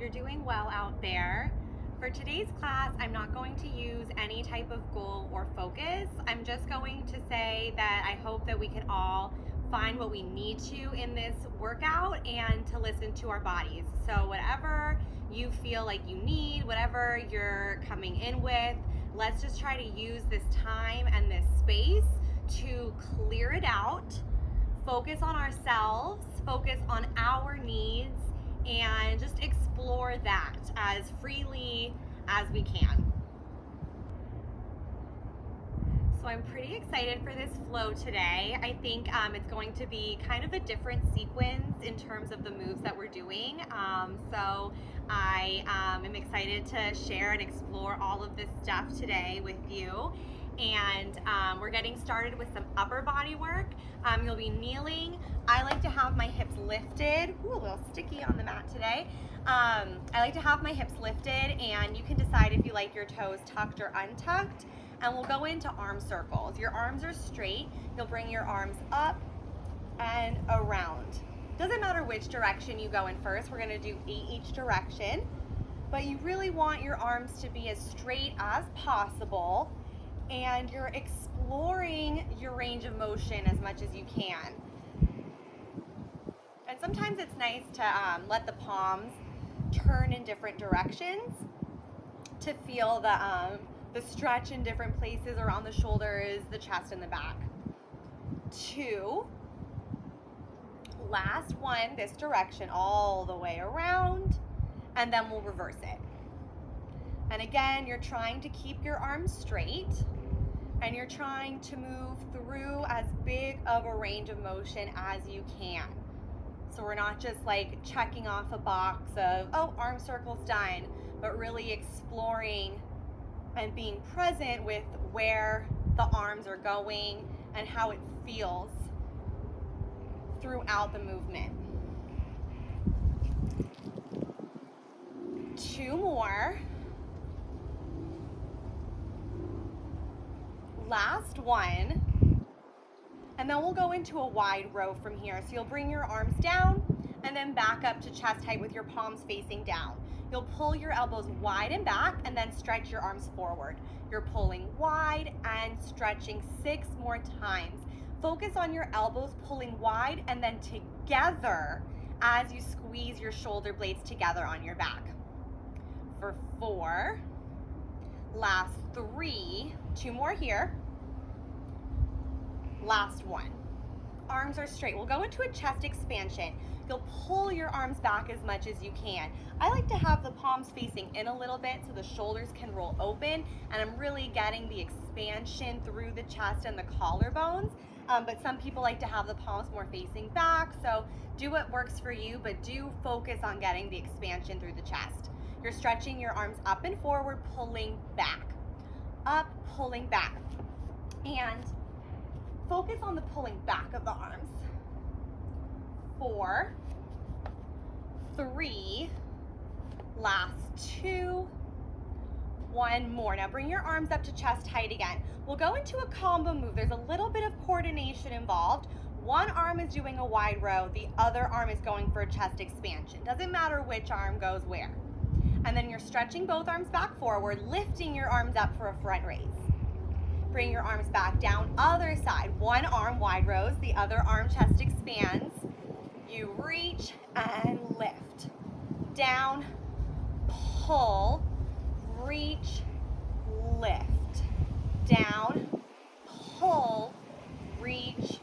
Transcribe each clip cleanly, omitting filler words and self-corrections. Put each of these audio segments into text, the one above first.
you're doing well out there. For today's class, I'm not going to use any type of goal or focus. I'm just going to say that I hope that we can all find what we need to in this workout and to listen to our bodies. So whatever you feel like you need, whatever you're coming in with, let's just try to use this time and this space to clear it out, focus on ourselves, focus on our needs, and just explore that as freely as we can. So I'm pretty excited for this flow today. I think it's going to be kind of a different sequence in terms of the moves that we're doing. So I am excited to share and explore all of this stuff today with you. And we're getting started with some upper body work. You'll be kneeling. I like to have my hips lifted. Ooh, a little sticky on the mat today. I like to have my hips lifted, and you can decide if you like your toes tucked or untucked. And we'll go into arm circles. Your arms are straight. You'll bring your arms up and around. Doesn't matter which direction you go in first. We're gonna do 8 each direction. But you really want your arms to be as straight as possible, and you're exploring your range of motion as much as you can. And sometimes it's nice to let the palms turn in different directions to feel the stretch in different places around the shoulders, the chest, and the back. 2. Last one, this direction all the way around, and then we'll reverse it. And again, you're trying to keep your arms straight, and you're trying to move through as big of a range of motion as you can. So we're not just like checking off a box of, oh, arm circle's done, but really exploring and being present with where the arms are going and how it feels throughout the movement. 2 more. Last one. And then we'll go into a wide row from here. So you'll bring your arms down and then back up to chest height with your palms facing down. You'll pull your elbows wide and back and then stretch your arms forward. You're pulling wide and stretching 6 more times. Focus on your elbows pulling wide and then together as you squeeze your shoulder blades together on your back. For 4, last 3, 2 more here. Last one. Arms are straight. We'll go into a chest expansion. You'll pull your arms back as much as you can. I like to have the palms facing in a little bit so the shoulders can roll open, and I'm really getting the expansion through the chest and the collarbones. But some people like to have the palms more facing back, so do what works for you, but do focus on getting the expansion through the chest. You're stretching your arms up and forward, pulling back. Up, pulling back. And focus on the pulling back of the arms. 4, 3, last 2, 1 more. Now bring your arms up to chest height again. We'll go into a combo move. There's a little bit of coordination involved. One arm is doing a wide row, the other arm is going for a chest expansion. Doesn't matter which arm goes where. And then you're stretching both arms back forward, lifting your arms up for a front raise. Bring your arms back down, other side. One arm wide rows, the other arm chest expands. You reach and lift. Down, pull, reach, lift. Down, pull, reach,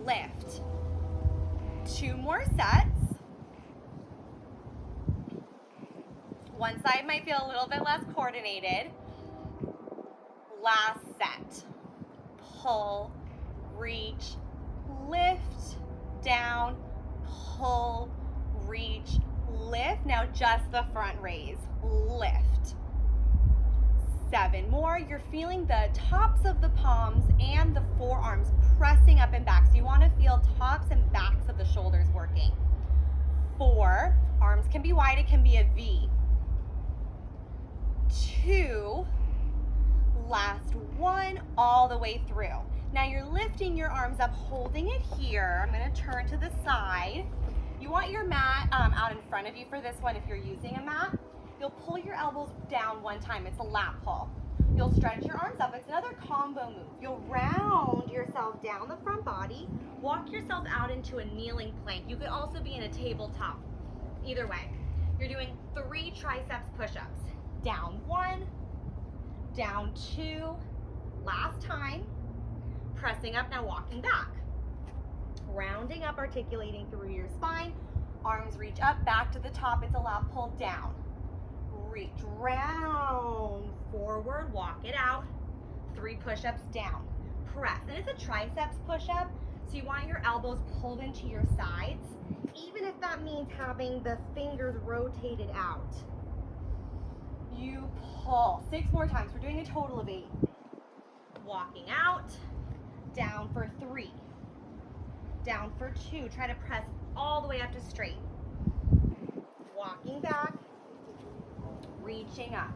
lift. 2 more sets. One side might feel a little bit less coordinated. Last set. Pull, reach, lift, down, pull, reach, lift. Now just the front raise. Lift. 7 more. You're feeling the tops of the palms and the forearms pressing up and back. So you want to feel tops and backs of the shoulders working. 4. Arms can be wide. It can be a V. 2. Last one, all the way through. Now you're lifting your arms up, holding it here. I'm going to turn to the side. You want your mat come out in front of you for this one if you're using a mat. You'll pull your elbows down one time. It's a lat pull. You'll stretch your arms up. It's another combo move. You'll round yourself down the front body, walk yourself out into a kneeling plank. You could also be in a tabletop. Either way, you're doing 3 triceps push-ups. Down 1, down 2, last time. Pressing up, now walking back. Rounding up, articulating through your spine. Arms reach up, back to the top. It's a lat pull, down. Reach, round, forward, walk it out. 3 push-ups, down. Press, and it's a triceps push-up, so you want your elbows pulled into your sides, even if that means having the fingers rotated out. You pull. 6 more times. We're doing a total of 8. Walking out, down for 3, down for 2. Try to press all the way up to straight. Walking back, reaching up.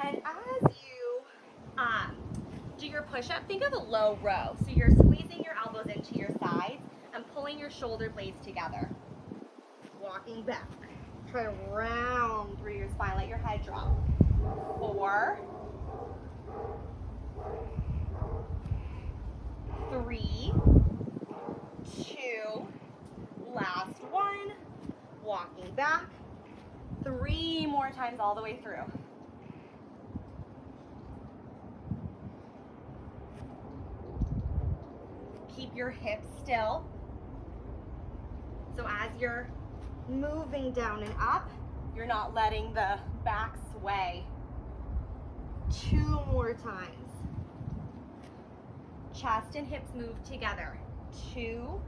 And as you do your push-up, think of a low row. So you're squeezing your elbows into your sides and pulling your shoulder blades together. Walking back. Try to round through your spine. Let your head drop. 4, 3, 2, last one. Walking back. 3 more times all the way through. Keep your hips still. So as you're moving down and up, you're not letting the back sway. 2 more times. Chest and hips move together. 2,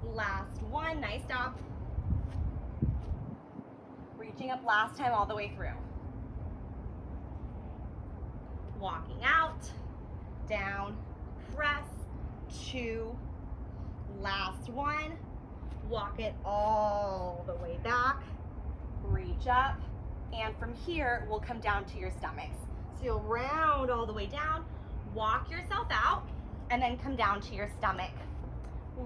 last one. Nice job. Reaching up last time all the way through. Walking out, down, press. 2, last one. Walk it all the way back. Reach up, and from here we'll come down to your stomachs. So you'll round all the way down, walk yourself out, and then come down to your stomach.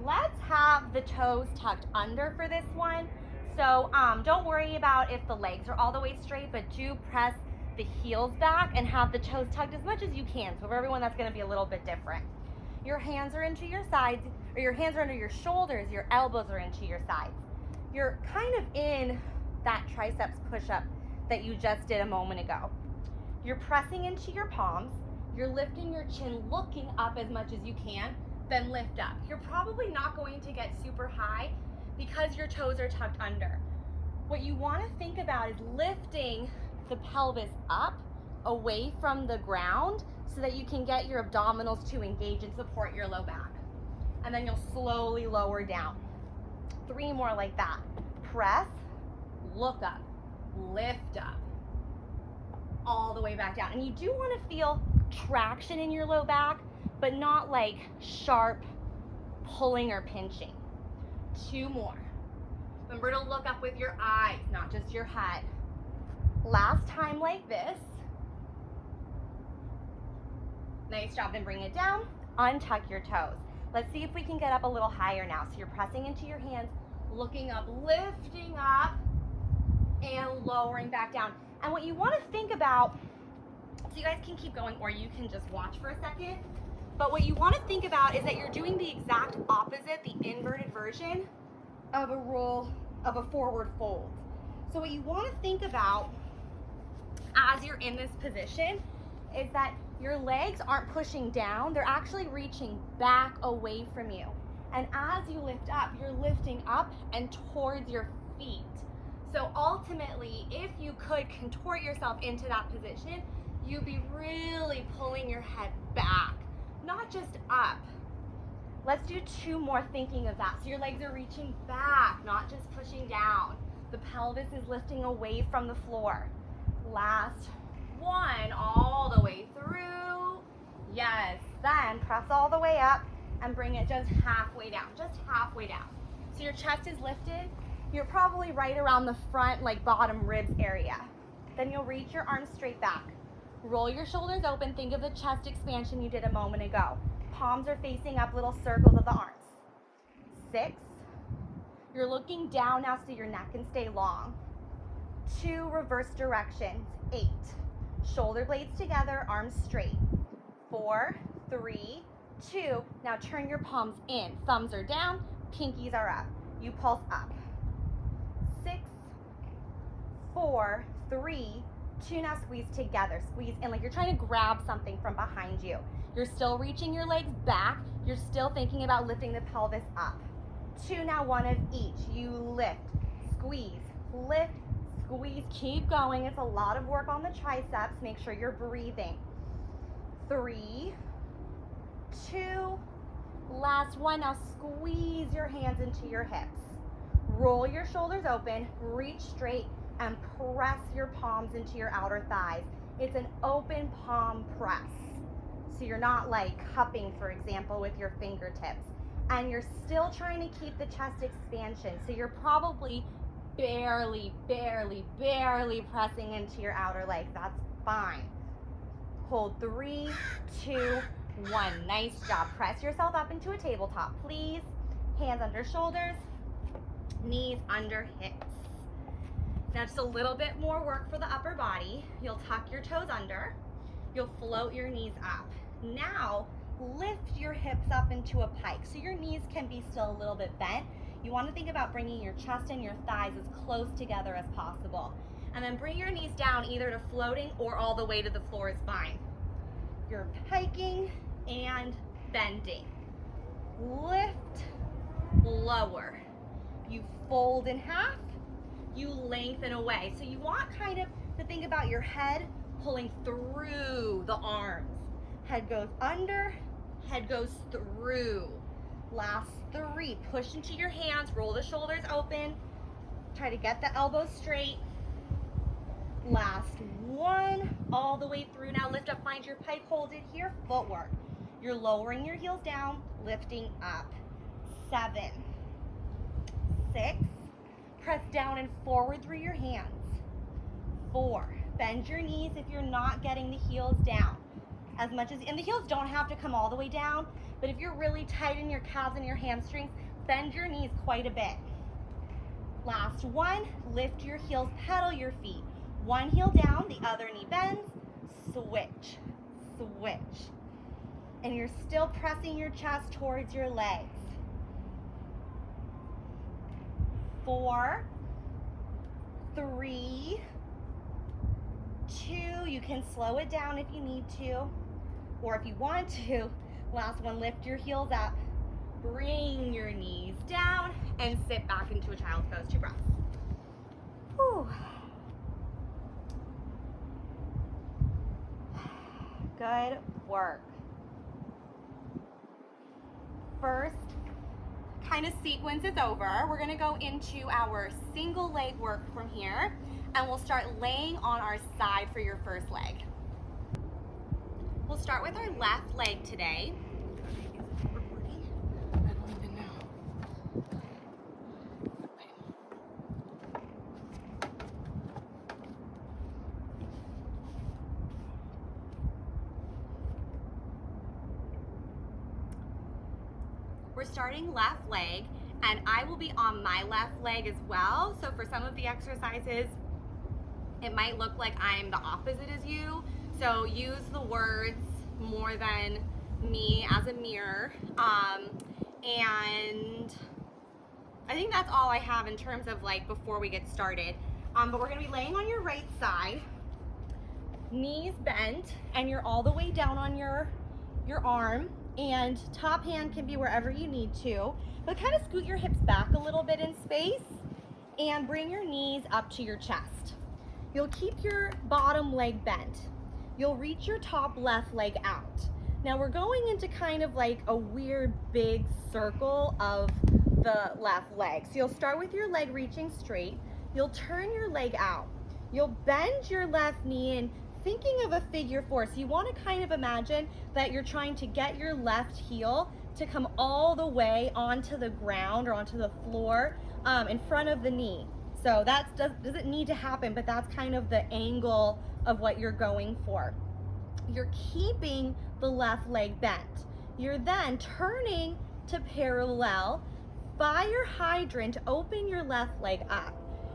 Let's have the toes tucked under for this one. So don't worry about if the legs are all the way straight, but do press the heels back and have the toes tucked as much as you can. So for everyone, that's going to be a little bit different. Your hands are into your sides, or your hands are under your shoulders, your elbows are into your sides. You're kind of in that triceps push-up that you just did a moment ago. You're pressing into your palms, you're lifting your chin, looking up as much as you can, then lift up. You're probably not going to get super high because your toes are tucked under. What you want to think about is lifting the pelvis up away from the ground so that you can get your abdominals to engage and support your low back. And then you'll slowly lower down. 3 more like that. Press, look up, lift up, all the way back down. And you do want to feel traction in your low back, but not like sharp pulling or pinching. 2 more. Remember to look up with your eyes, not just your head. Last time like this. Nice job, then bring it down, untuck your toes. Let's see if we can get up a little higher now. So you're pressing into your hands, looking up, lifting up, and lowering back down. And what you want to think about, so you guys can keep going or you can just watch for a second, but what you want to think about is that you're doing the exact opposite, the inverted version of a roll, of a forward fold. So what you want to think about as you're in this position is that your legs aren't pushing down, they're actually reaching back away from you. And as you lift up, you're lifting up and towards your feet. So ultimately, if you could contort yourself into that position, you'd be really pulling your head back, not just up. Let's do 2 more thinking of that. So your legs are reaching back, not just pushing down. The pelvis is lifting away from the floor. Last one, all the way through. Yes, then press all the way up and bring it just halfway down, So your chest is lifted. You're probably right around the front, like bottom ribs area. Then you'll reach your arms straight back. Roll your shoulders open. Think of the chest expansion you did a moment ago. Palms are facing up, little circles of the arms. 6, You're looking down now so your neck can stay long. 2 reverse directions. 8. Shoulder blades together, arms straight. 4, 3, 2. Now turn your palms in. Thumbs are down, pinkies are up. You pulse up. 6, 4, 3, 2. Now squeeze together. Squeeze in like you're trying to grab something from behind you. You're still reaching your legs back. You're still thinking about lifting the pelvis up. 2. Now 1 of each. You lift, squeeze, lift, squeeze. Keep going. It's a lot of work on the triceps. Make sure you're breathing. 3, 2. Last one. Now squeeze your hands into your hips. Roll your shoulders open, reach straight, and press your palms into your outer thighs. It's an open palm press. So you're not like cupping, for example, with your fingertips. And you're still trying to keep the chest expansion. So you're probably barely pressing into your outer leg. That's fine. Hold 3, 2, 1. Nice job. Press yourself up into a tabletop, please. Hands under shoulders, knees under hips. Now just a little bit more work for the upper body. You'll tuck your toes under. You'll float your knees up. Now, lift your hips up into a pike so your knees can be still a little bit bent. You want to think about bringing your chest and your thighs as close together as possible. And then bring your knees down either to floating or all the way to the floor is fine. You're piking and bending. Lift, lower. You fold in half, you lengthen away. So you want kind of to think about your head pulling through the arms. Head goes under, head goes through. Last 3, push into your hands, roll the shoulders open, try to get the elbows straight. Last 1, all the way through. Now lift up, find your pike, hold it here, footwork. You're lowering your heels down, lifting up. 7, 6, press down and forward through your hands. 4, bend your knees if you're not getting the heels down. As much as, and the heels don't have to come all the way down, but if you're really tight in your calves and your hamstrings, bend your knees quite a bit. Last 1, lift your heels, pedal your feet. 1 heel down, the other knee bends, switch, switch. And you're still pressing your chest towards your legs. 4, 3, 2, you can slow it down if you need to, or if you want to. Last 1, lift your heels up, bring your knees down, and sit back into a child's pose, 2 breaths. Whew. Good work. First kind of sequence is over. We're gonna go into our single leg work from here, and we'll start laying on our side for your first leg. We'll start with our left leg today. I don't even know. We're starting left leg, and I will be on my left leg as well. So for some of the exercises, it might look like I'm the opposite as you. So use the words more than me as a mirror. And I think that's all I have in terms of like before we get started. But we're gonna be laying on your right side, knees bent, and you're all the way down on your arm, and top hand can be wherever you need to, but kind of scoot your hips back a little bit in space and bring your knees up to your chest. You'll keep your bottom leg bent. You'll reach your top left leg out. Now we're going into kind of like a weird big circle of the left leg. So you'll start with your leg reaching straight. You'll turn your leg out. You'll bend your left knee in, thinking of a figure 4. So you want to kind of imagine that you're trying to get your left heel to come all the way onto the ground or onto the floor in front of the knee. So that doesn't need to happen, but that's kind of the angle of what you're going for. You're keeping the left leg bent. You're then turning to parallel, fire hydrant, open your left leg up.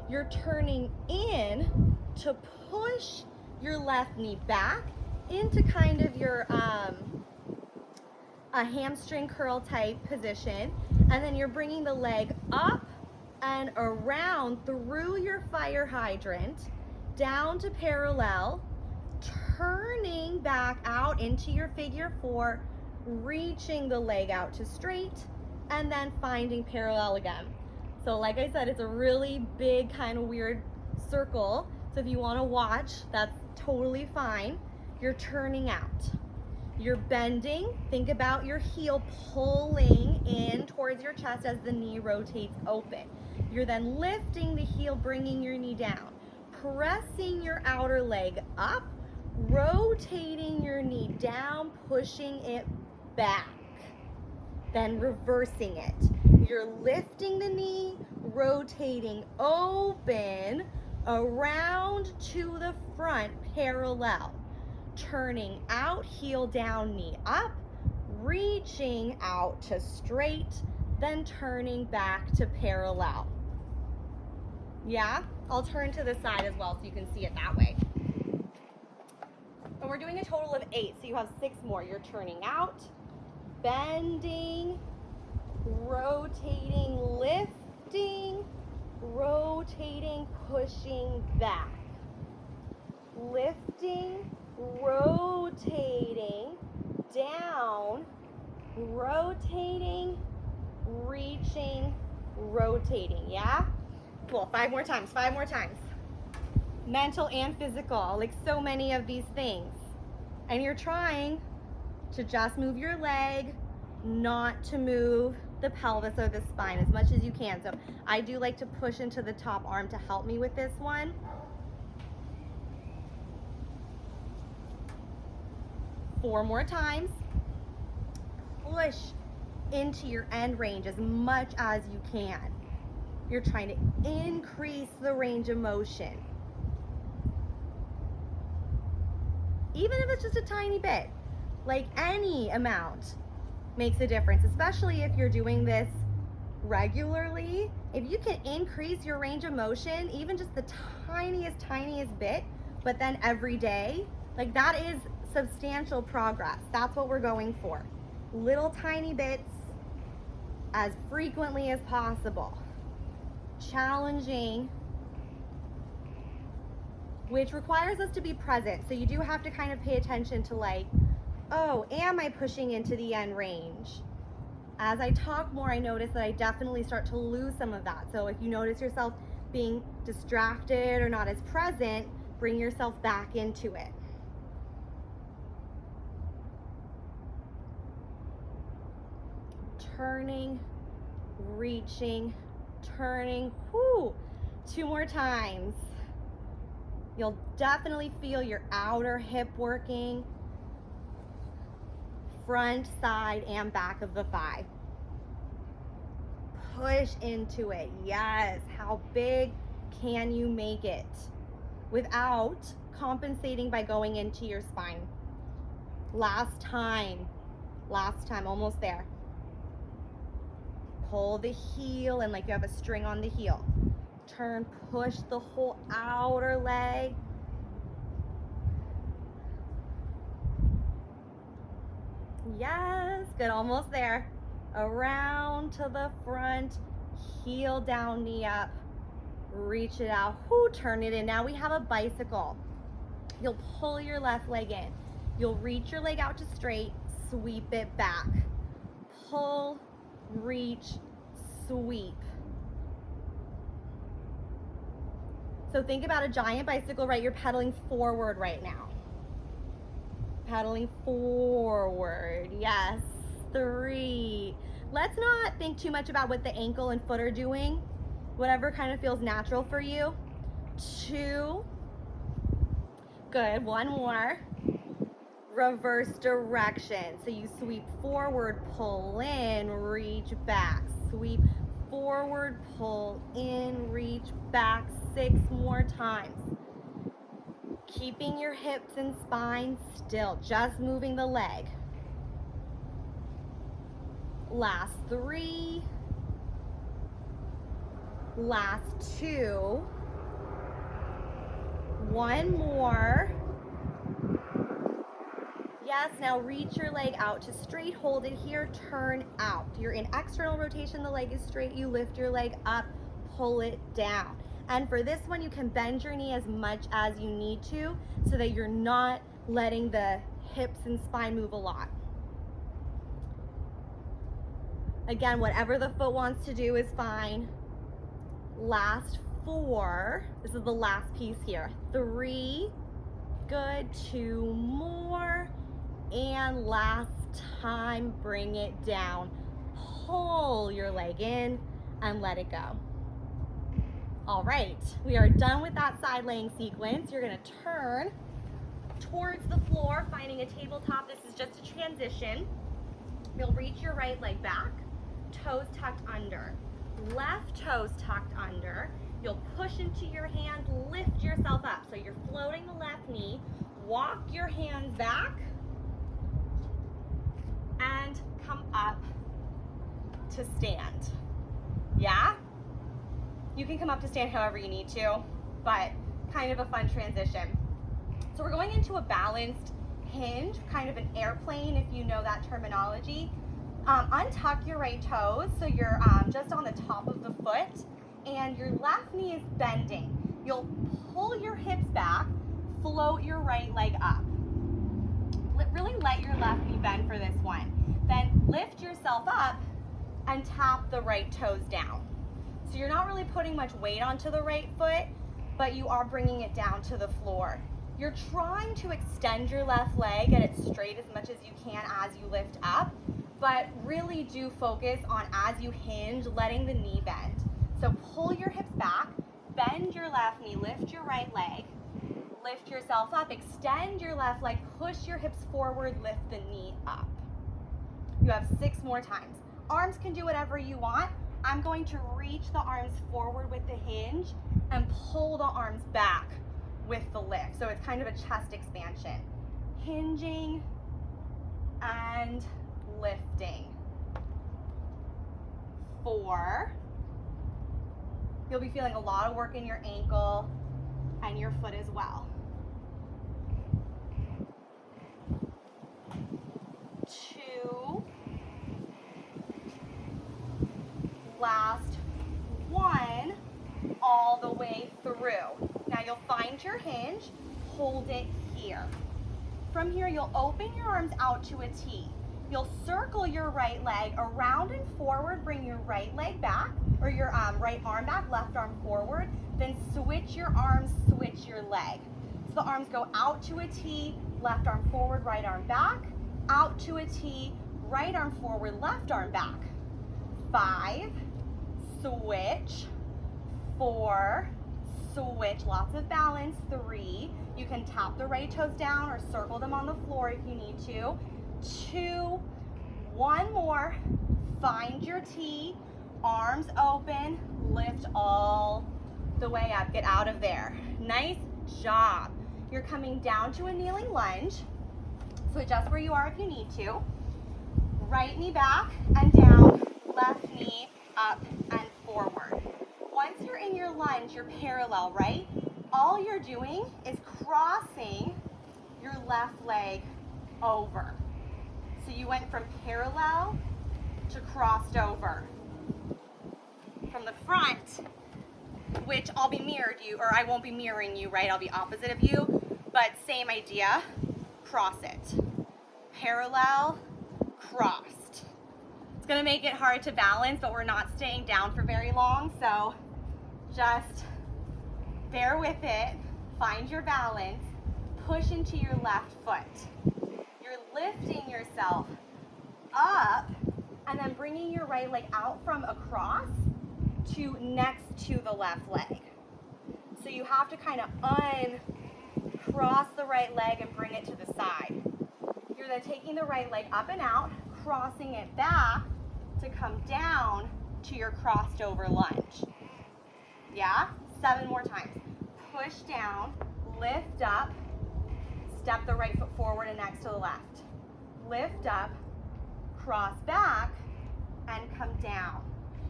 You're turning in to push your left knee back into kind of your a hamstring curl type position, and then you're bringing the leg up and around through your fire hydrant down to parallel, turning back out into your figure four, reaching the leg out to straight, and then finding parallel again. So like I said, it's a really big kind of weird circle. So if you want to watch, that's totally fine. You're turning out. You're bending. Think about your heel pulling in towards your chest as the knee rotates open. You're then lifting the heel, bringing your knee down, pressing your outer leg up, rotating your knee down, pushing it back, then reversing it. You're lifting the knee, rotating open, around to the front, parallel, turning out, heel down, knee up, reaching out to straight, then turning back to parallel. Yeah, I'll turn to the side as well so you can see it that way. And we're doing a total of 8, so you have 6 more. You're turning out, bending, rotating, lifting, rotating, pushing back, lifting, rotating, down, rotating, reaching, rotating. Yeah? Cool. 5 more times, 5 more times. Mental and physical, like so many of these things. And you're trying to just move your leg, not to move the pelvis or the spine as much as you can. So I do like to push into the top arm to help me with this one. 4 more times. Push into your end range as much as you can. You're trying to increase the range of motion. Even if it's just a tiny bit, like any amount makes a difference, especially if you're doing this regularly. If you can increase your range of motion, even just the tiniest bit, but then every day, like that is substantial progress. That's what we're going for. Little tiny bits as frequently as possible. Challenging, which requires us to be present. So you do have to kind of pay attention to like, oh, am I pushing into the end range? As I talk more, I notice that I definitely start to lose some of that. So if you notice yourself being distracted or not as present, bring yourself back into it. Turning, reaching, turning. Whoo! 2 more times. You'll definitely feel your outer hip working, front, side, and back of the thigh. Push into it. Yes. How big can you make it without compensating by going into your spine? Last time, almost there. Pull the heel and like you have a string on the heel. Turn, push the whole outer leg. Yes, good, almost there. Around to the front, heel down, knee up, reach it out, whoo, turn it in. Now we have a bicycle. You'll pull your left leg in. You'll reach your leg out to straight, sweep it back. Pull, reach, sweep. So think about a giant bicycle, right? You're pedaling forward right now. Pedaling forward, yes. 3. Let's not think too much about what the ankle and foot are doing. Whatever kind of feels natural for you. 2. Good, 1 more. Reverse direction. So you sweep forward, pull in, reach back. Sweep forward, pull in, reach back. 6 more times. Keeping your hips and spine still, just moving the leg. Last 3. Last 2. 1 more. Yes, now reach your leg out to straight, hold it here, turn out. You're in external rotation, the leg is straight, you lift your leg up, pull it down. And for this one, you can bend your knee as much as you need to so that you're not letting the hips and spine move a lot. Again, whatever the foot wants to do is fine. Last 4. This is the last piece here. 3. Good. 2 more. And last time, bring it down. Pull your leg in and let it go. All right, we are done with that side laying sequence. You're gonna turn towards the floor, finding a tabletop. This is just a transition. You'll reach your right leg back, toes tucked under. Left toes tucked under. You'll push into your hands, lift yourself up. So you're floating the left knee, walk your hands back, and come up to stand. Yeah? You can come up to stand however you need to, but kind of a fun transition. So we're going into a balanced hinge, kind of an airplane if you know that terminology. Untuck your right toes so you're just on the top of the foot and your left knee is bending. You'll pull your hips back, float your right leg up. Really let your left knee bend for this one. Then lift yourself up and tap the right toes down. So you're not really putting much weight onto the right foot, but you are bringing it down to the floor. You're trying to extend your left leg, get it straight as much as you can as you lift up, but really do focus on as you hinge, letting the knee bend. So pull your hips back, bend your left knee, lift your right leg, lift yourself up, extend your left leg, push your hips forward, lift the knee up. You have 6 more times. Arms can do whatever you want. I'm going to reach the arms forward with the hinge and pull the arms back with the lift. So it's kind of a chest expansion. Hinging and lifting. 4. You'll be feeling a lot of work in your ankle and your foot as well. 2. Last 1, all the way through. Now you'll find your hinge, hold it here. From here, you'll open your arms out to a T. You'll circle your right leg around and forward, bring your right leg back, or your right arm back, left arm forward, then switch your arms, switch your leg. So the arms go out to a T, left arm forward, right arm back, out to a T, right arm forward, left arm back. 5, switch. 4, switch, lots of balance. 3, you can tap the right toes down or circle them on the floor if you need to. 2, 1 more, find your T, arms open, lift all the way up, get out of there. Nice job. You're coming down to a kneeling lunge, so adjust where you are if you need to. Right knee back and down, left knee up and forward. Once you're in your lunge, you're parallel, right? All you're doing is crossing your left leg over. So you went from parallel to crossed over. From the front, which I'll be mirrored you, or I won't be mirroring you, right? I'll be opposite of you, but same idea, cross it. Parallel, crossed. It's gonna make it hard to balance, but we're not staying down for very long, so just bear with it, find your balance, push into your left foot. You're lifting yourself up and then bringing your right leg out from across to next to the left leg. So you have to kind of uncross the right leg and bring it to the side. You're then taking the right leg up and out, crossing it back to come down to your crossed over lunge. Yeah? 7 more times. Push down, lift up, step the right foot forward and next to the left. Lift up, cross back, and come down.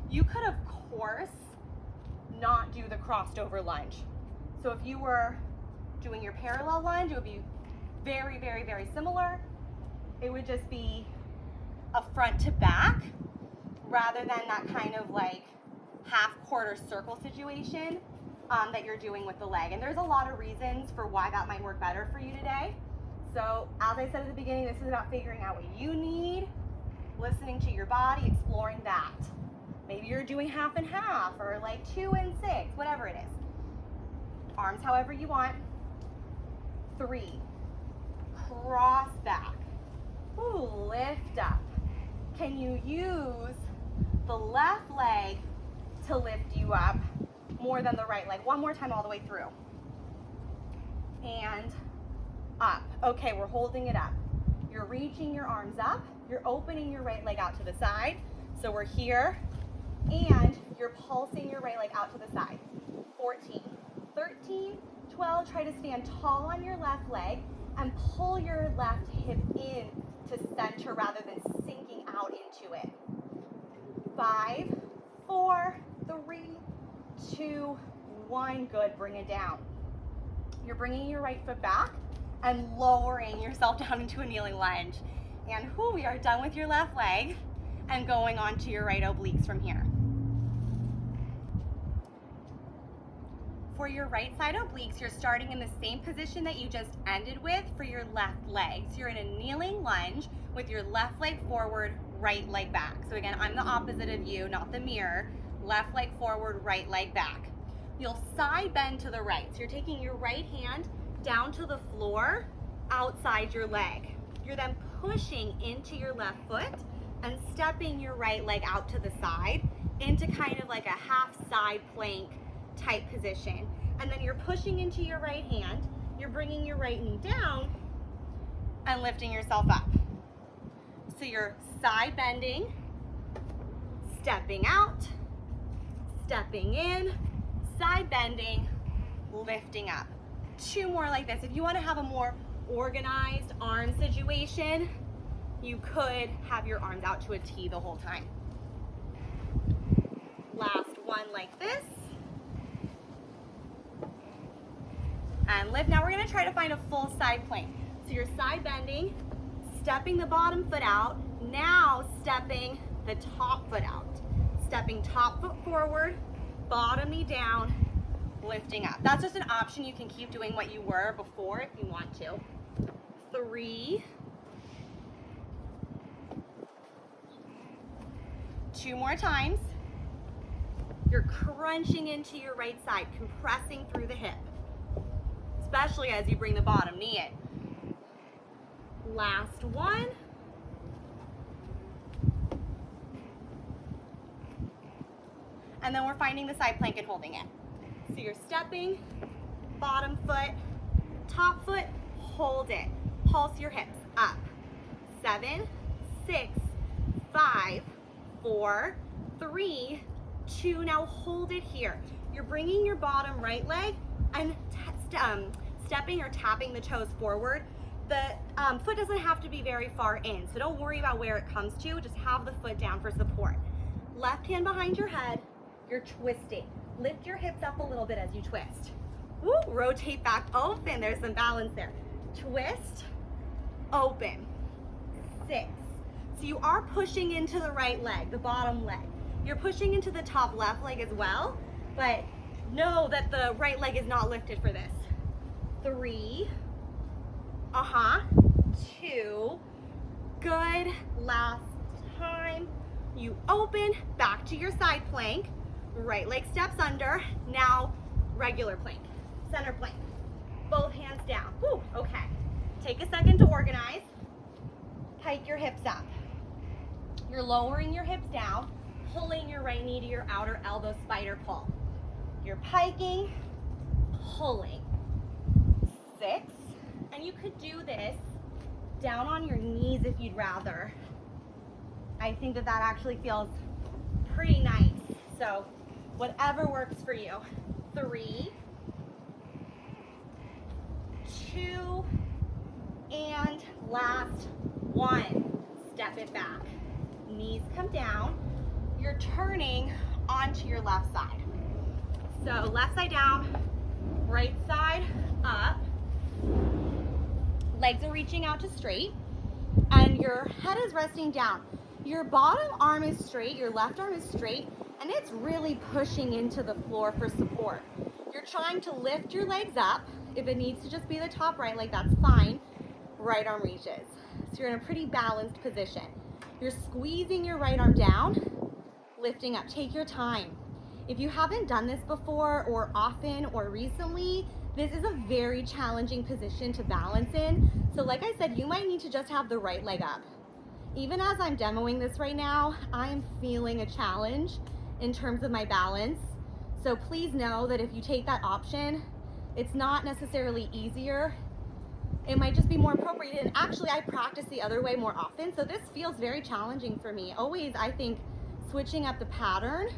You could, of course, not do the crossed over lunge. So if you were doing your parallel lunge, it would be very, very, very similar. It would just be a front to back rather than that kind of like half quarter circle situation that you're doing with the leg. And there's a lot of reasons for why that might work better for you today. So as I said at the beginning, this is about figuring out what you need, listening to your body, exploring that. Maybe you're doing half and half or like 2 and 6, whatever it is. Arms however you want. 3, cross back. Ooh, lift up. Can you use the left leg to lift you up more than the right leg? One more time all the way through. And up. Okay, we're holding it up. You're reaching your arms up. You're opening your right leg out to the side. So we're here. And you're pulsing your right leg out to the side. 14, 13, 12. Try to stand tall on your left leg and pull your left hip in to center rather than sinking out into it. 5, 4, 3, 2, 1. Good. Bring it down. You're bringing your right foot back and lowering yourself down into a kneeling lunge. And we are done with your left leg and going on to your right obliques from here. For your right side obliques, you're starting in the same position that you just ended with for your left leg. So you're in a kneeling lunge with your left leg forward, right leg back. So again, I'm the opposite of you, not the mirror. Left leg forward, right leg back. You'll side bend to the right. So you're taking your right hand down to the floor outside your leg. You're then pushing into your left foot and stepping your right leg out to the side into kind of like a half side plank type position. And then you're pushing into your right hand, you're bringing your right knee down and lifting yourself up. So you're side bending, stepping out, stepping in, side bending, lifting up. 2 more like this. If you want to have a more organized arm situation, you could have your arms out to a T the whole time. Last one like this. And lift. Now we're going to try to find a full side plank. So you're side bending, stepping the bottom foot out, now stepping the top foot out. Stepping top foot forward, bottom knee down, lifting up. That's just an option. You can keep doing what you were before if you want to. 3, 2 more times. You're crunching into your right side, compressing through the hip, especially as you bring the bottom knee in. Last one. And then we're finding the side plank and holding it. So you're stepping, bottom foot, top foot, hold it. Pulse your hips up. 7, 6, 5, 4, 3, 2. Now hold it here. You're bringing your bottom right leg and stepping or tapping the toes forward. The foot doesn't have to be very far in, so don't worry about where it comes to. Just have the foot down for support. Left hand behind your head. You're twisting. Lift your hips up a little bit as you twist. Woo, rotate back, open. There's some balance there. Twist, open. 6. So you are pushing into the right leg, the bottom leg. You're pushing into the top left leg as well, but know that the right leg is not lifted for this. 3, 2, good. Last time. You open, back to your side plank. Right leg steps under. Now regular plank, center plank. Both hands down. Woo, okay. Take a second to organize. Pike your hips up. You're lowering your hips down, pulling your right knee to your outer elbow, spider pull. You're piking, pulling. 6, and you could do this down on your knees if you'd rather. I think that actually feels pretty nice. So whatever works for you. 3, 2, and last 1. Step it back. Knees come down. You're turning onto your left side. So left side down, right side up. Legs are reaching out to straight, and your head is resting down. Your bottom arm is straight, your left arm is straight, and it's really pushing into the floor for support. You're trying to lift your legs up. If it needs to just be the top right leg, that's fine. Right arm reaches. So you're in a pretty balanced position. You're squeezing your right arm down, lifting up. Take your time. If you haven't done this before or often or recently, this is a very challenging position to balance in. So like I said, you might need to just have the right leg up. Even as I'm demoing this right now, I am feeling a challenge in terms of my balance. So please know that if you take that option, it's not necessarily easier. It might just be more appropriate. And actually, I practice the other way more often. So this feels very challenging for me. Always, I think, switching up the pattern,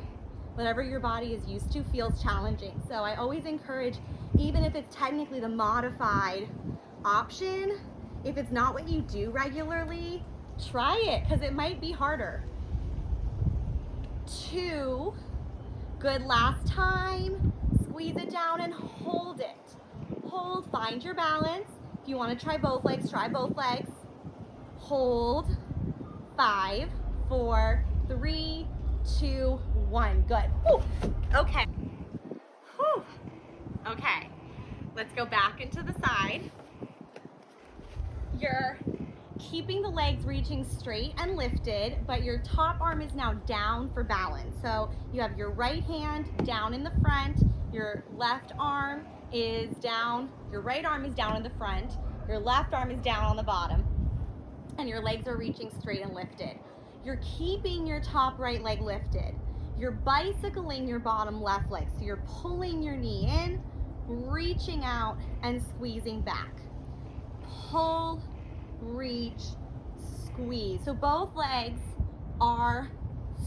whatever your body is used to, feels challenging. So I always encourage, even if it's technically the modified option, if it's not what you do regularly, try it, because it might be harder. 2, good, last time. Squeeze it down and hold it. Hold, find your balance. If you want to try both legs, try both legs. Hold. 5, 4, 3, 2, 1. Good. Whew. Okay. Whew. Okay. Let's go back into the side. You're keeping the legs reaching straight and lifted, but your top arm is now down for balance. So you have your right hand down in the front, your left arm is down, your right arm is down in the front, your left arm is down on the bottom, and your legs are reaching straight and lifted. You're keeping your top right leg lifted. You're bicycling your bottom left leg. So you're pulling your knee in, reaching out, and squeezing back. Pull, reach, squeeze. So both legs are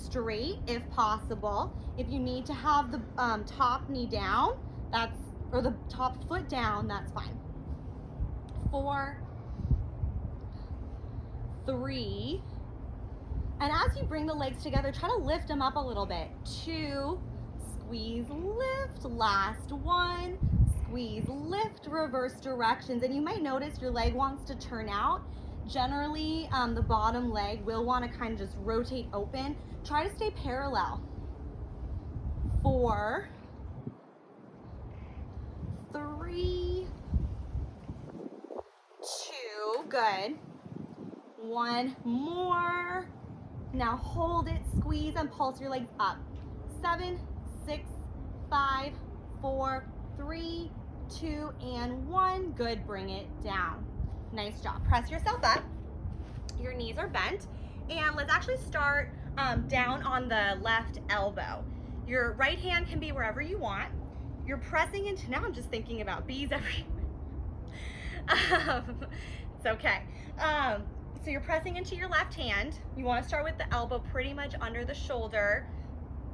straight if possible. If you need to have the top knee down, or the top foot down, that's fine. 4, 3, and as you bring the legs together, try to lift them up a little bit. 2, squeeze, lift, last 1, squeeze, lift, reverse directions. And you might notice your leg wants to turn out. Generally, the bottom leg will want to kind of just rotate open. Try to stay parallel. 4, 3, 2, good. 1 more. Now hold it, squeeze, and pulse your legs up. 7, 6, 5, 4, 3, 2, and 1. Good, bring it down. Nice job. Press yourself up. Your knees are bent. And let's actually start down on the left elbow. Your right hand can be wherever you want. You're pressing into, now I'm just thinking about bees everywhere. It's okay. So you're pressing into your left hand. You want to start with the elbow pretty much under the shoulder,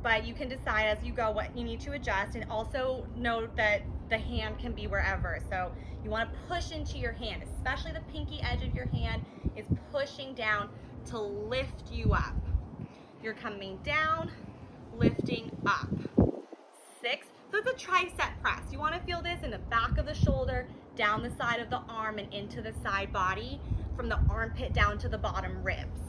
but you can decide as you go what you need to adjust, and also note that the hand can be wherever. So you want to push into your hand, especially the pinky edge of your hand is pushing down to lift you up. You're coming down, lifting up. 6, so it's a tricep press. You want to feel this in the back of the shoulder, down the side of the arm, and into the side body, from the armpit down to the bottom ribs.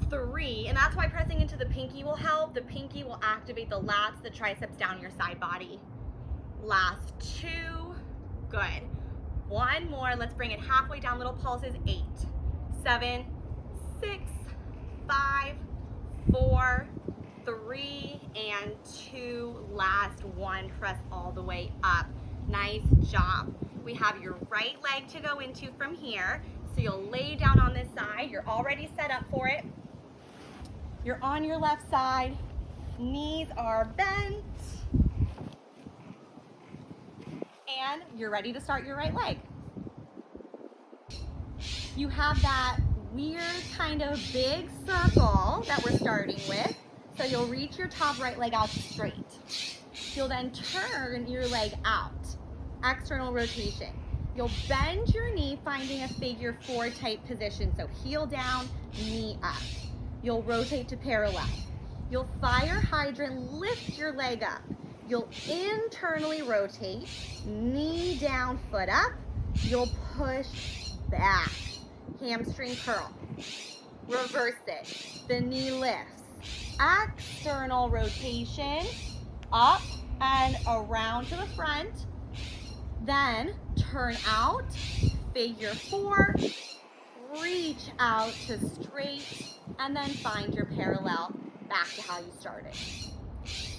3, and that's why pressing into the pinky will help. The pinky will activate the lats, the triceps down your side body. Last 2, good. 1 more, let's bring it halfway down, little pulses. 8, 7, 6, 5, 4, 3, and 2. Last 1, press all the way up. Nice job. We have your right leg to go into from here. So you'll lay down on this side. You're already set up for it. You're on your left side. Knees are bent. And you're ready to start your right leg. You have that weird kind of big circle that we're starting with. So you'll reach your top right leg out straight. You'll then turn your leg out. External rotation. You'll bend your knee, finding a figure 4 type position. So heel down, knee up. You'll rotate to parallel. You'll fire hydrant, lift your leg up. You'll internally rotate, knee down, foot up. You'll push back, hamstring curl. Reverse it, the knee lifts. External rotation, up and around to the front. Then turn out, figure four, reach out to straight, and then find your parallel back to how you started.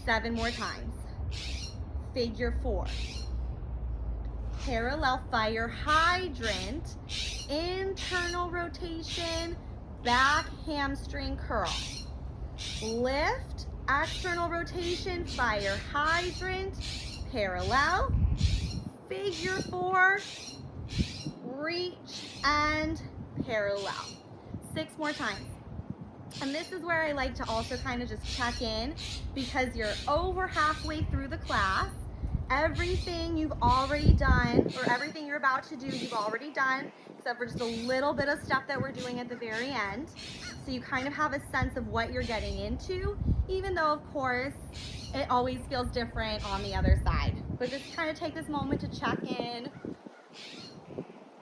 7 more times. Figure four. Parallel fire hydrant, internal rotation, back hamstring curl. Lift, external rotation, fire hydrant, parallel, figure four, reach and parallel. 6 more times. And this is where I like to also kind of just check in, because you're over halfway through the class. Everything you've already done, or everything you're about to do, you've already done, except for just a little bit of stuff that we're doing at the very end. So you kind of have a sense of what you're getting into, even though, of course, it always feels different on the other side. But just kind of take this moment to check in.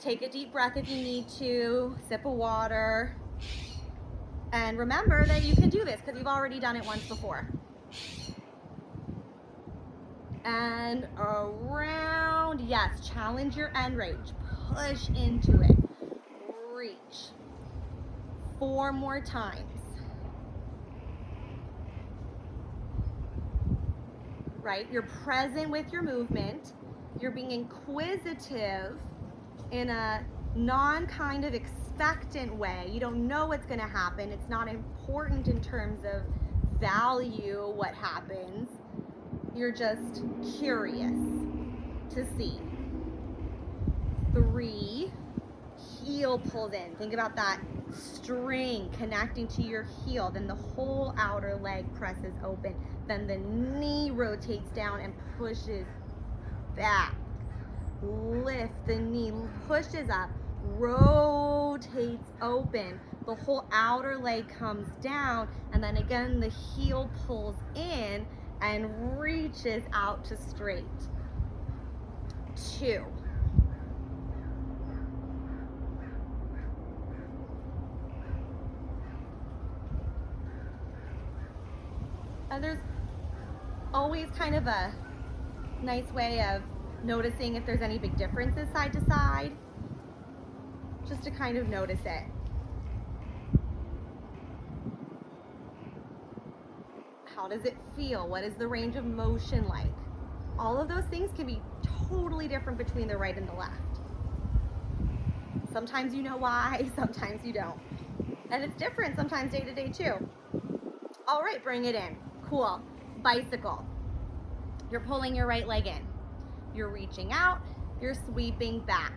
Take a deep breath if you need to, sip of water. And remember that you can do this because you've already done it once before. And around, yes, challenge your end range. Push into it. Reach. 4 more times. Right? You're present with your movement. You're being inquisitive in a non-kind of expectant way. You don't know what's going to happen. It's not important in terms of value what happens. You're just curious to see. 3, heel pulled in. Think about that string connecting to your heel. Then the whole outer leg presses open. Then the knee rotates down and pushes back. Lift the knee, pushes up, rotates open. The whole outer leg comes down, and then again the heel pulls in and reaches out to straight. 2. And there's always kind of a nice way of noticing if there's any big differences side to side, just to kind of notice it. How does it feel? What is the range of motion like? All of those things can be totally different between the right and the left. Sometimes you know why, sometimes you don't. And it's different sometimes day to day too. All right, bring it in. Cool. Bicycle. You're pulling your right leg in. You're reaching out, you're sweeping back.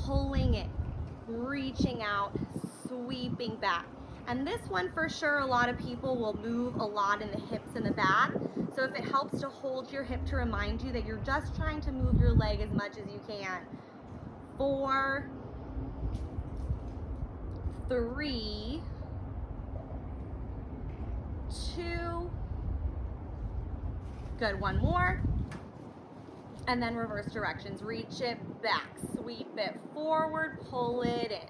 Pulling it, reaching out, sweeping back. And this one for sure, a lot of people will move a lot in the hips and the back. So if it helps to hold your hip to remind you that you're just trying to move your leg as much as you can. 4, 3, 2, good, 1 more. And then reverse directions. Reach it back, sweep it forward, pull it in.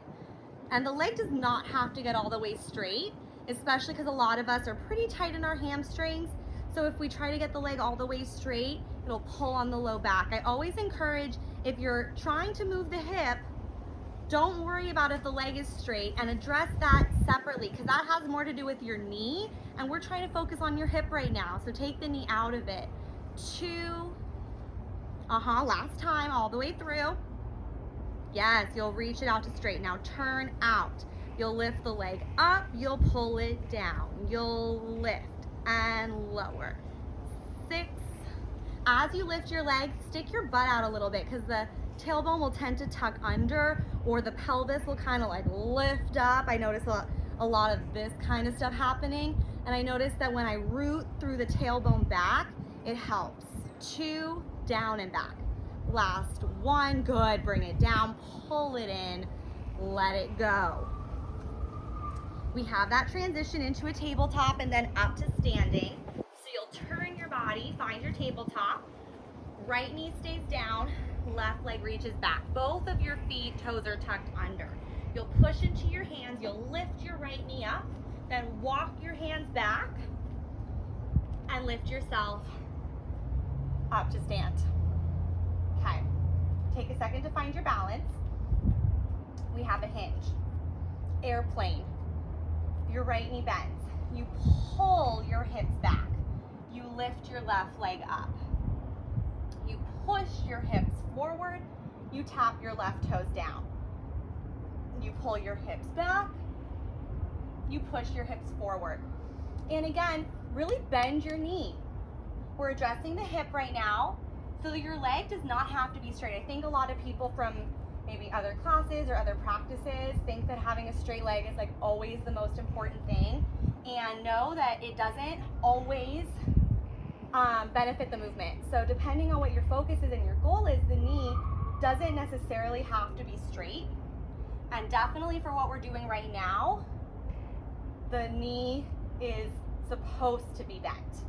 And the leg does not have to get all the way straight, especially because a lot of us are pretty tight in our hamstrings. So if we try to get the leg all the way straight, it'll pull on the low back. I always encourage, if you're trying to move the hip, don't worry about if the leg is straight, and address that separately, because that has more to do with your knee, and we're trying to focus on your hip right now. So take the knee out of it. 2, last time, all the way through. Yes, you'll reach it out to straight. Now turn out. You'll lift the leg up, you'll pull it down. You'll lift and lower. 6. As you lift your leg, stick your butt out a little bit, because the tailbone will tend to tuck under, or the pelvis will kind of like lift up. I notice a lot of this kind of stuff happening, and I notice that when I root through the tailbone back, it helps. 2, down and back. Last 1, good, bring it down, pull it in, let it go. We have that transition into a tabletop and then up to standing. So you'll turn your body, find your tabletop. Right knee stays down, left leg reaches back. Both of your feet, toes are tucked under. You'll push into your hands, you'll lift your right knee up, then walk your hands back and lift yourself up to stand. Okay, take a second to find your balance. We have a hinge, airplane. Your right knee bends. You pull your hips back. You lift your left leg up. You push your hips forward. You tap your left toes down. You pull your hips back. You push your hips forward. And again, really bend your knee. We're addressing the hip right now so that your leg does not have to be straight. I think a lot of people from maybe other classes or other practices think that having a straight leg is like always the most important thing, and know that it doesn't always benefit the movement. So depending on what your focus is and your goal is, the knee doesn't necessarily have to be straight. And definitely for what we're doing right now, the knee is supposed to be bent.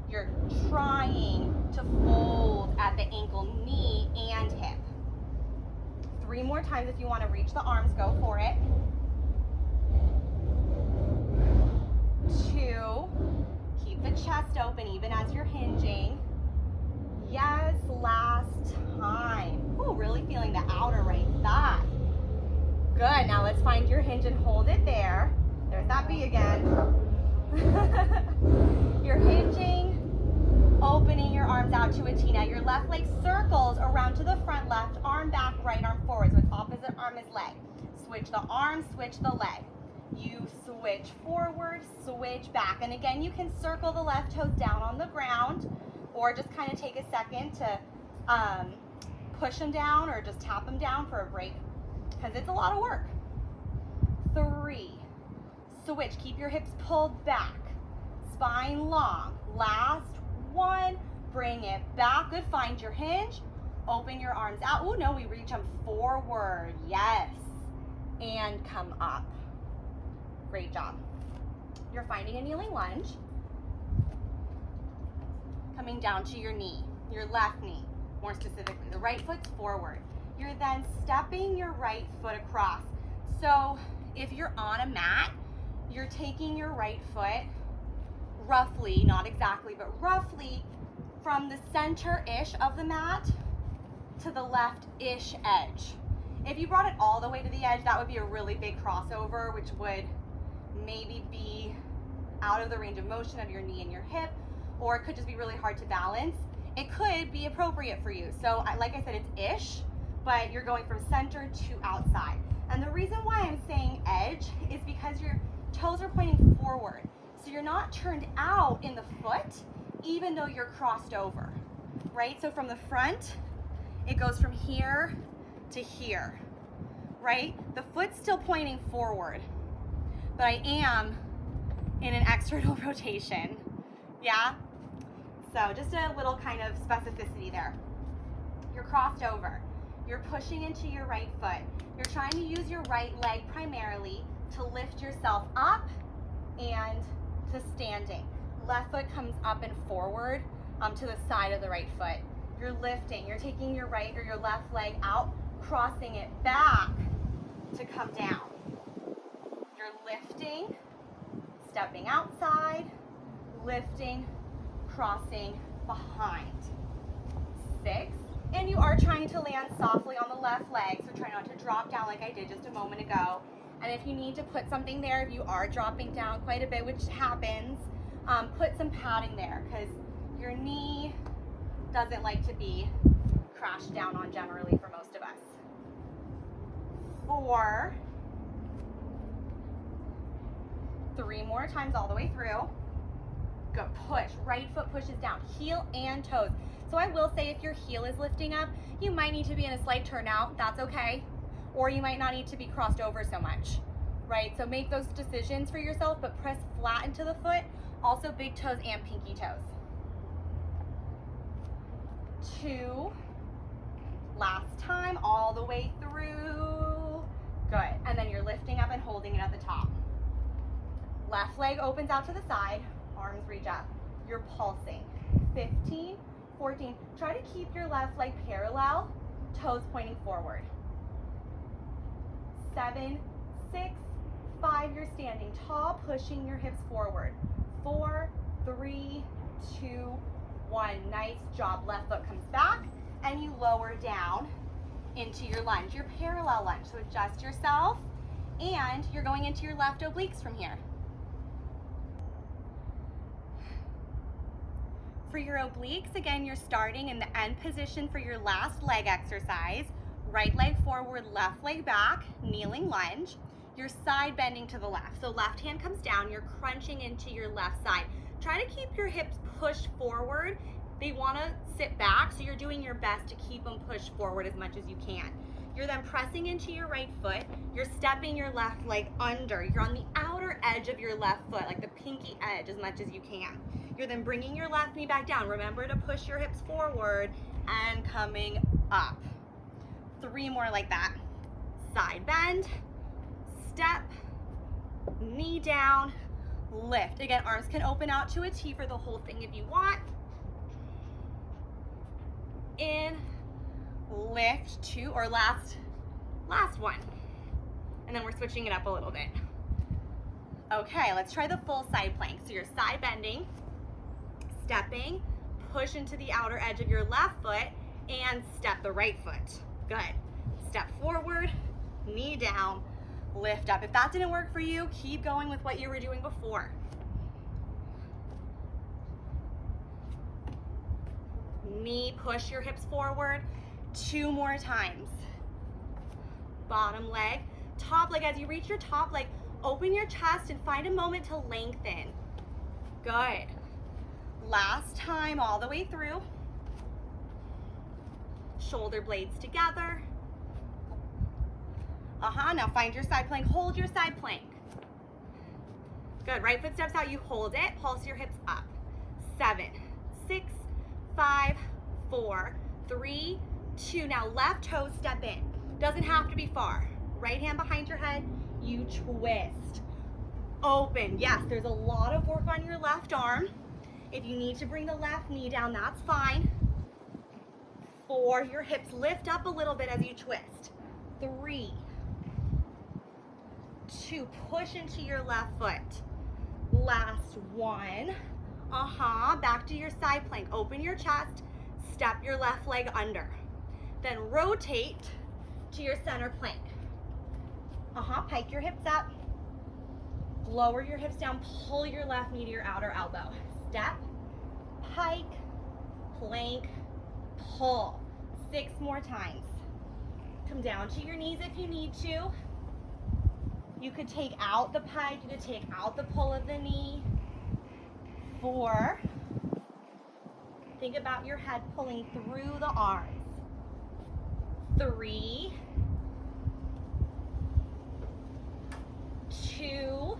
You're trying to fold at the ankle, knee, and hip. 3 more times if you want to reach the arms, go for it. 2, keep the chest open even as you're hinging. Yes, last time. Ooh, really feeling the outer right thigh. Good, now let's find your hinge and hold it there. There's that B again. You're hinging, opening your arms out to a T. Now your left leg circles around to the front, left arm back, right arm forward. So its opposite arm is leg. Switch the arm, switch the leg. You switch forward, switch back. And again, you can circle the left toes down on the ground, or just kind of take a second to push them down or just tap them down for a break, because it's a lot of work. 3, switch, keep your hips pulled back, spine long. Last 1, bring it back. Good, find your hinge, open your arms out. Oh no, we reach them forward, yes, and come up. Great job. You're finding a kneeling lunge, coming down to your knee, your left knee, more specifically, the right foot's forward. You're then stepping your right foot across. So if you're on a mat, you're taking your right foot roughly, not exactly, but roughly from the center-ish of the mat to the left-ish edge. If you brought it all the way to the edge, that would be a really big crossover, which would maybe be out of the range of motion of your knee and your hip, or it could just be really hard to balance. It could be appropriate for you. So like I said, it's ish, but you're going from center to outside. And the reason why I'm saying edge is because your toes are pointing forward. So you're not turned out in the foot, even though you're crossed over, right? So from the front, it goes from here to here, right? The foot's still pointing forward, but I am in an external rotation, yeah? So just a little kind of specificity there. You're crossed over. You're pushing into your right foot. You're trying to use your right leg primarily to lift yourself up and to standing. Left foot comes up and forward to the side of the right foot. You're lifting. You're taking your right or your left leg out, crossing it back to come down. You're lifting, stepping outside, lifting, crossing behind. 6. And you are trying to land softly on the left leg, so try not to drop down like I did just a moment ago. And if you need to put something there, if you are dropping down quite a bit, which happens, put some padding there, because your knee doesn't like to be crashed down on generally for most of us. 4. 3 more times all the way through. Good, push, right foot pushes down, heel and toes. So I will say if your heel is lifting up, you might need to be in a slight turnout, that's okay. Or you might not need to be crossed over so much, right? So make those decisions for yourself, but press flat into the foot, also big toes and pinky toes. 2, last time, all the way through. Good, and then you're lifting up and holding it at the top. Left leg opens out to the side, arms reach up. You're pulsing. 15, 14. Try to keep your left leg parallel, toes pointing forward. 7, 6, 5, you're standing tall, pushing your hips forward. 4, 3, 2, 1. Nice job. Left foot comes back and you lower down into your lunge, your parallel lunge. So adjust yourself and you're going into your left obliques from here. For your obliques, again, you're starting in the end position for your last leg exercise. Right leg forward, left leg back, kneeling lunge. You're side bending to the left. So left hand comes down, you're crunching into your left side. Try to keep your hips pushed forward. They want to sit back, so you're doing your best to keep them pushed forward as much as you can. You're then pressing into your right foot. You're stepping your left leg under. You're on the outer edge of your left foot, like the pinky edge, as much as you can. You're then bringing your left knee back down. Remember to push your hips forward and coming up. 3 more like that. Side bend, step, knee down, lift. Again, arms can open out to a T for the whole thing if you want. In, lift, 2, or last one. And then we're switching it up a little bit. Okay, let's try the full side plank. So you're side bending, stepping, push into the outer edge of your left foot, and step the right foot. Good. Step forward, knee down, lift up. If that didn't work for you, keep going with what you were doing before. Knee, push your hips forward. 2 more times. Bottom leg, top leg. As you reach your top leg, open your chest and find a moment to lengthen. Good. Last time, all the way through. Shoulder blades together. Now find your side plank. Hold your side plank. Good. Right foot steps out. You hold it. Pulse your hips up. 7, 6, 5, 4, 3, 2. Now left toe step in. Doesn't have to be far. Right hand behind your head. You twist. Open. Yes, there's a lot of work on your left arm. If you need to bring the left knee down, that's fine. 4, your hips lift up a little bit as you twist. 3, 2, push into your left foot. Last one. Back to your side plank. Open your chest, step your left leg under. Then rotate to your center plank. Pike your hips up. Lower your hips down, pull your left knee to your outer elbow. Step, pike, plank, pull. 6 more times. Come down to your knees if you need to. You could take out the pike, you could take out the pull of the knee. 4. Think about your head pulling through the arms. 3, 2,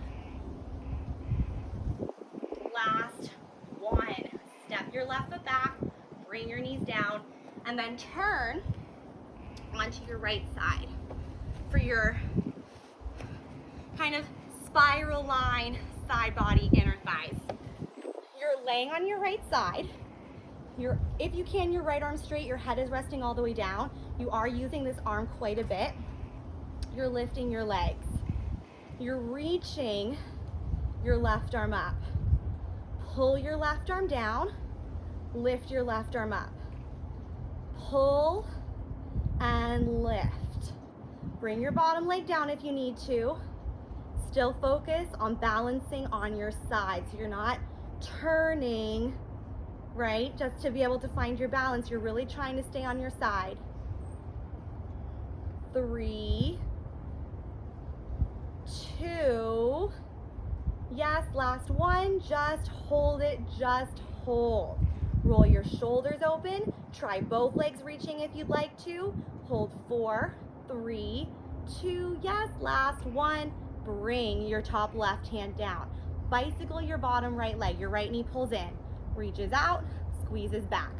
last one. Step your left foot back, bring your knees down, and then turn onto your right side for your kind of spiral line, side body, inner thighs. You're laying on your right side. If you can, your right arm straight, your head is resting all the way down. You are using this arm quite a bit. You're lifting your legs. You're reaching your left arm up. Pull your left arm down, lift your left arm up. Pull and lift. Bring your bottom leg down if you need to. Still focus on balancing on your side, so you're not turning, right? Just to be able to find your balance, you're really trying to stay on your side. 3, 2, yes, last one. Just hold it, just hold. Roll your shoulders open. Try both legs reaching if you'd like to. Hold 4, 3, 2, yes, last one. Bring your top left hand down. Bicycle your bottom right leg. Your right knee pulls in, reaches out, squeezes back.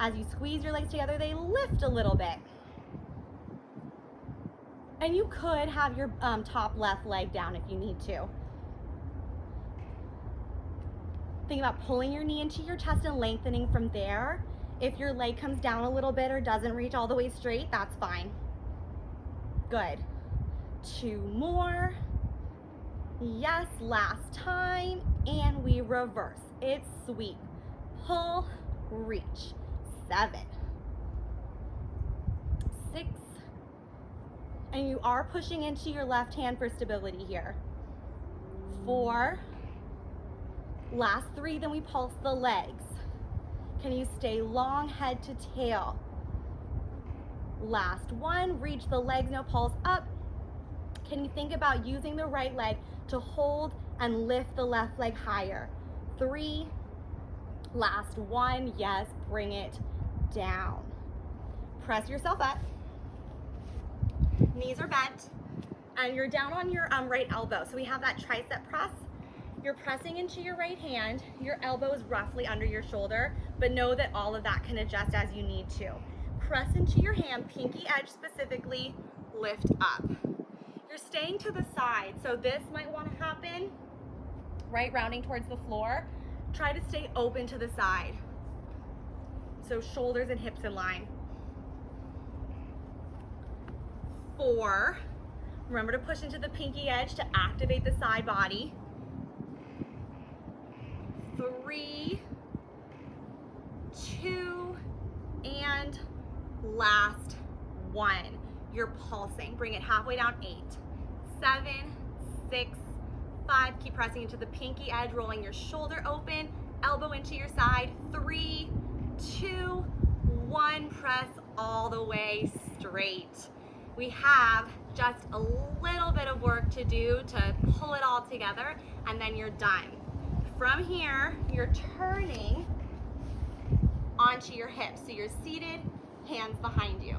As you squeeze your legs together, they lift a little bit. And you could have your top left leg down if you need to. Think about pulling your knee into your chest and lengthening from there. If your leg comes down a little bit or doesn't reach all the way straight, that's fine. Good. 2 more. Yes, last time. And we reverse. It's sweep. Pull, reach. 7, 6, and you are pushing into your left hand for stability here. 4, last 3, then we pulse the legs. Can you stay long, head to tail? Last 1, reach the legs, now pulse up. Can you think about using the right leg to hold and lift the left leg higher? 3, last 1, yes, bring it down. Press yourself up. Knees are bent, and you're down on your right elbow. So we have that tricep press. You're pressing into your right hand. Your elbow is roughly under your shoulder, but know that all of that can adjust as you need to. Press into your hand, pinky edge specifically, lift up. You're staying to the side, so this might want to happen, right, rounding towards the floor. Try to stay open to the side. So shoulders and hips in line. 4, remember to push into the pinky edge to activate the side body. 3, 2, and last 1. You're pulsing. Bring it halfway down. 8, 7, 6, 5. Keep pressing into the pinky edge, rolling your shoulder open, elbow into your side. 3, 2, 1. Press all the way straight. We have just a little bit of work to do to pull it all together, and then you're done. From here, you're turning onto your hips. So you're seated, hands behind you.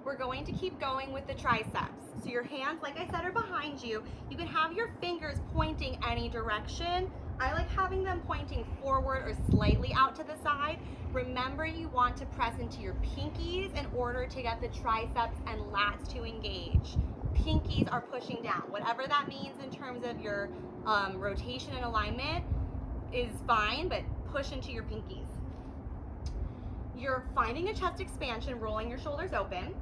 We're going to keep going with the triceps. So your hands, like I said, are behind you. You can have your fingers pointing any direction. I like having them pointing forward or slightly out to the side. Remember, you want to press into your pinkies in order to get the triceps and lats to engage. Pinkies are pushing down. Whatever that means in terms of your rotation and alignment is fine, but push into your pinkies. You're finding a chest expansion, rolling your shoulders open,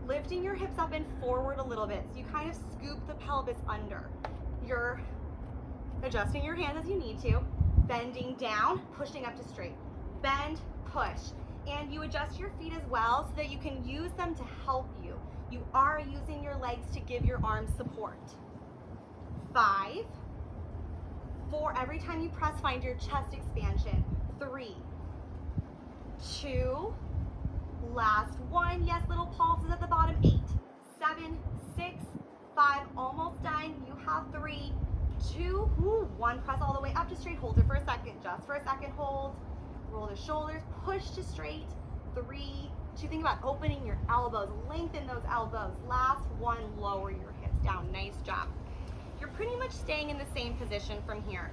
lifting your hips up and forward a little bit. So you kind of scoop the pelvis under. You're adjusting your hands as you need to, bending down, pushing up to straight. Bend, push. And you adjust your feet as well so that you can use them to help you. You are using your legs to give your arms support. 5, 4, every time you press, find your chest expansion. 3, 2, last 1, yes, little pulses at the bottom. 8, 7, 6, 5, almost done. You have 3, 2, 1, press all the way up to straight. Hold it for a second, just for a second, hold. Roll the shoulders, push to straight. 3, 2, think about opening your elbows, lengthen those elbows. Last 1, lower your hips down. Nice job. You're pretty much staying in the same position from here.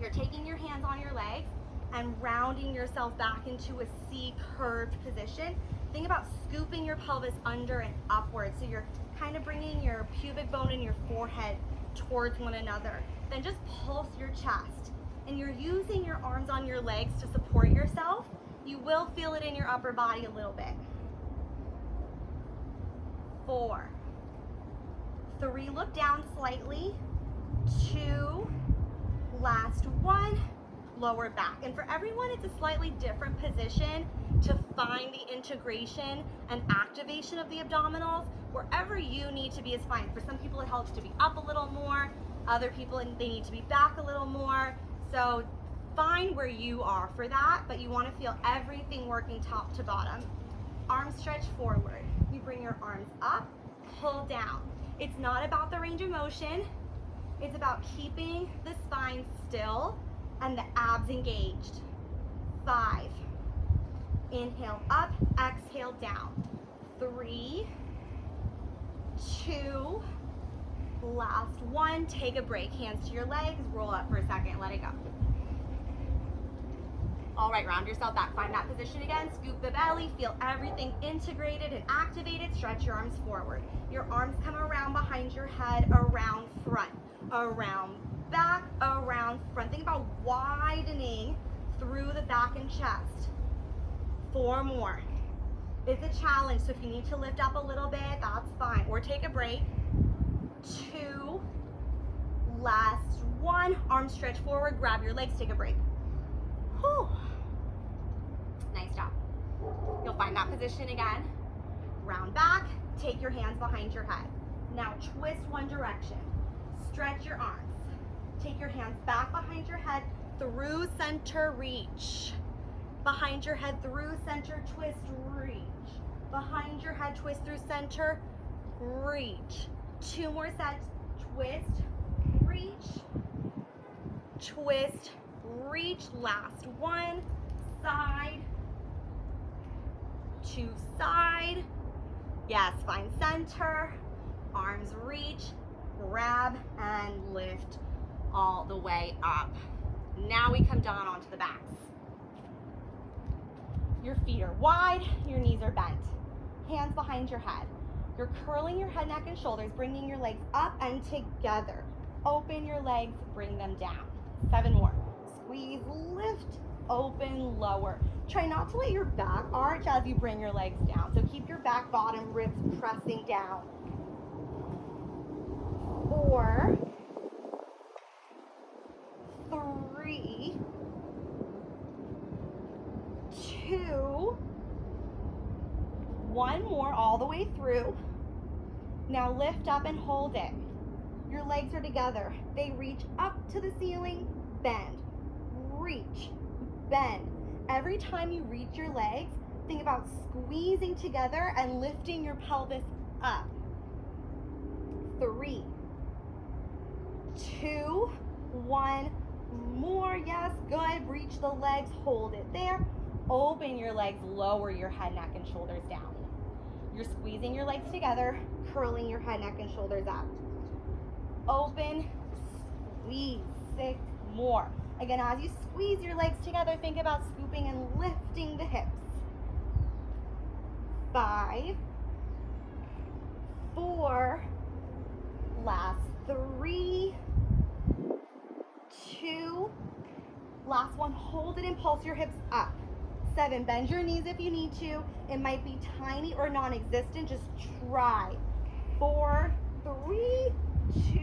You're taking your hands on your legs and rounding yourself back into a C curved position. Think about scooping your pelvis under and upward. So you're kind of bringing your pubic bone and your forehead towards one another. Then just pulse your chest. And you're using your arms on your legs to support yourself. You will feel it in your upper body a little bit. 4, 3, look down slightly. 2, last 1, lower back. And for everyone, it's a slightly different position to find the integration and activation of the abdominals. Wherever you need to be is fine. For some people, it helps to be up a little more. Other people, they need to be back a little more. So find where you are for that, but you want to feel everything working top to bottom. Arms stretch forward. You bring your arms up, pull down. It's not about the range of motion. It's about keeping the spine still and the abs engaged. 5, inhale up, exhale down. 3, 2, last 1, take a break. Hands to your legs, roll up for a second, let it go. All right, round yourself back. Find that position again, scoop the belly, feel everything integrated and activated. Stretch your arms forward. Your arms come around behind your head, around front, around back, around, front. Think about widening through the back and chest. 4 more. It's a challenge, so if you need to lift up a little bit, that's fine. Or take a break. 2, last 1. Arms stretch forward, grab your legs, take a break. Whew. Nice job. You'll find that position again. Round back, take your hands behind your head. Now twist one direction. Stretch your arms. Take your hands back behind your head, through center, reach. Behind your head, through center, twist, reach. Behind your head, twist through center, reach. 2 more sets. Twist, reach, twist, reach. Last 1. Side to side. Yes, find center. Arms reach, grab, and lift all the way up. Now we come down onto the backs. Your feet are wide, your knees are bent. Hands behind your head. You're curling your head, neck, and shoulders, bringing your legs up and together. Open your legs, bring them down. 7 more. Squeeze, lift, open, lower. Try not to let your back arch as you bring your legs down. So keep your back bottom ribs pressing down. 4, 3, 2, 1 more all the way through. Now lift up and hold it. Your legs are together. They reach up to the ceiling, bend, reach, bend. Every time you reach your legs, think about squeezing together and lifting your pelvis up. 3, 2, 1 more. Yes, good. Reach the legs, hold it there. Open your legs, lower your head, neck, and shoulders down. You're squeezing your legs together, curling your head, neck, and shoulders up. Open, squeeze. 6 more. Again, as you squeeze your legs together, think about scooping and lifting the hips. 5, 4, last 3, 2, last 1. Hold it and pulse your hips up. 7, bend your knees if you need to. It might be tiny or non-existent, just try. 4, 3, 2,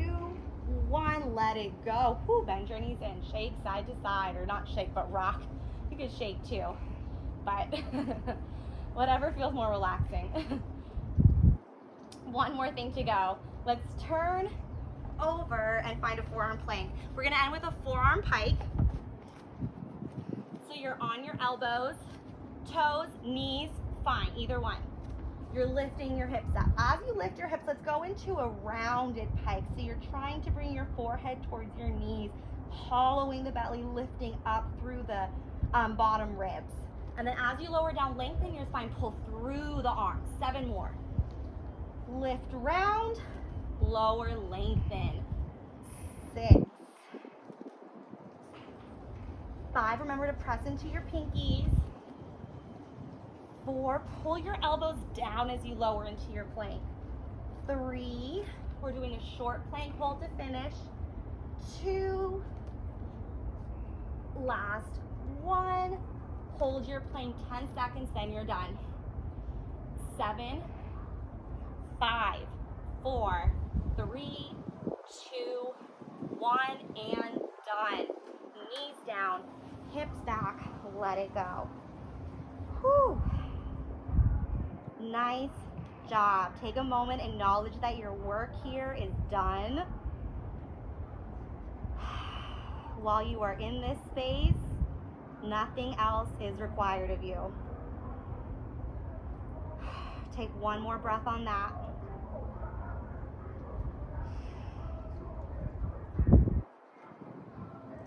1, let it go. Whew, bend your knees in, shake side to side, or not shake, but rock. You could shake too, but whatever feels more relaxing. 1 more thing to go. Let's turn over and find a forearm plank. We're gonna end with a forearm pike. So you're on your elbows, toes, knees, fine, either one. You're lifting your hips up. As you lift your hips, let's go into a rounded pike. So you're trying to bring your forehead towards your knees, hollowing the belly, lifting up through the bottom ribs. And then as you lower down, lengthen your spine, pull through the arms. 7 more. Lift round, lower, lengthen. 6. 5, remember to press into your pinkies. 4, pull your elbows down as you lower into your plank. 3, we're doing a short plank hold to finish. 2, last 1, hold your plank 10 seconds, then you're done. 7, 5, 4, 3, 2, 1, and done. Knees down, hips back, let it go. Whew. Nice job. Take a moment, acknowledge that your work here is done. While you are in this space, nothing else is required of you. Take 1 more breath on that.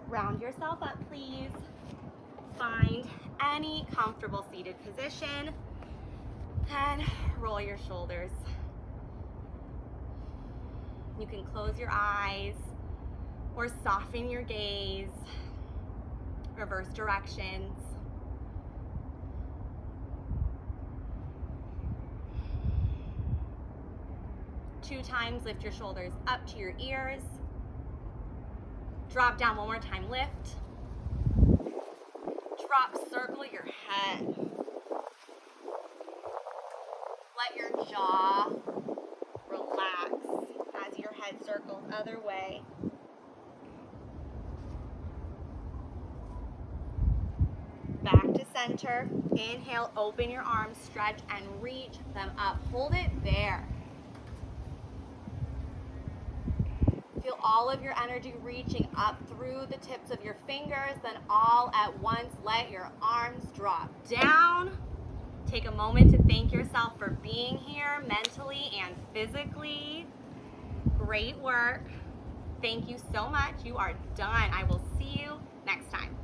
Round yourself up, please. Find any comfortable seated position and roll your shoulders. You can close your eyes or soften your gaze, reverse directions. Two times, lift your shoulders up to your ears. Drop down one more time, lift. Drop, circle your head. Let your jaw relax as your head circles other way. Back to center. Inhale, open your arms, stretch, and reach them up. Hold it there. Feel all of your energy reaching up through the tips of your fingers, then all at once let your arms drop down. Take a moment to thank yourself for being here mentally and physically. Great work. Thank you so much. You are done. I will see you next time.